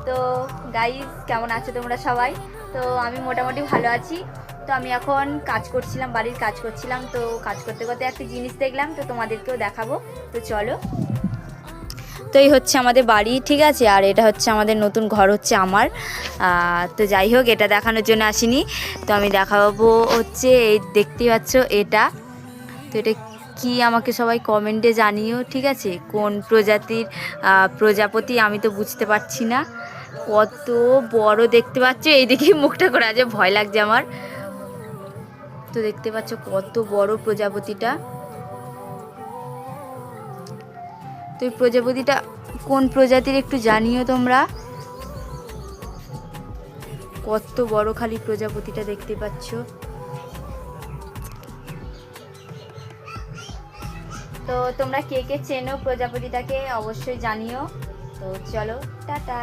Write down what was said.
তো গাইস কেমন আছো তোমরা সবাই? তো আমি মোটামুটি ভালো আছি। তো আমি এখন কাজ করছিলাম, বাড়ির কাজ করছিলাম। তো কাজ করতে করতে একটা জিনিস দেখলাম, তো তোমাদেরকেও দেখাবো। তো চলো। তো এই হচ্ছে আমাদের বাড়ি, ঠিক আছে। আর এটা হচ্ছে আমাদের নতুন ঘর, হচ্ছে আমার। তো যাই হোক, এটা দেখানোর জন্য আসিনি। তো আমি দেখাবো হচ্ছে এই দেখতেই পাচ্ছ এটা। তো এটা কি আমাকে সবাই কমেন্টে জানিও, ঠিক আছে। কোন প্রজাতির প্রজাপতি আমি তো বুঝতে পারছি না। কত বড় দেখতে পাচ্ছ, এই দেখি মুখটা করে আছে, ভয় লাগছে আমার। তো দেখতে পাচ্ছ কত বড় প্রজাপতিটা। তো এই প্রজাপতিটা কোন প্রজাতির একটু জানিও তোমরা। কত বড় খালি প্রজাপতিটা দেখতে পাচ্ছ। তো তোমরা কে কে চেনো প্রজাপতিটাকে অবশ্যই জানিও। তো চলো, টাটা।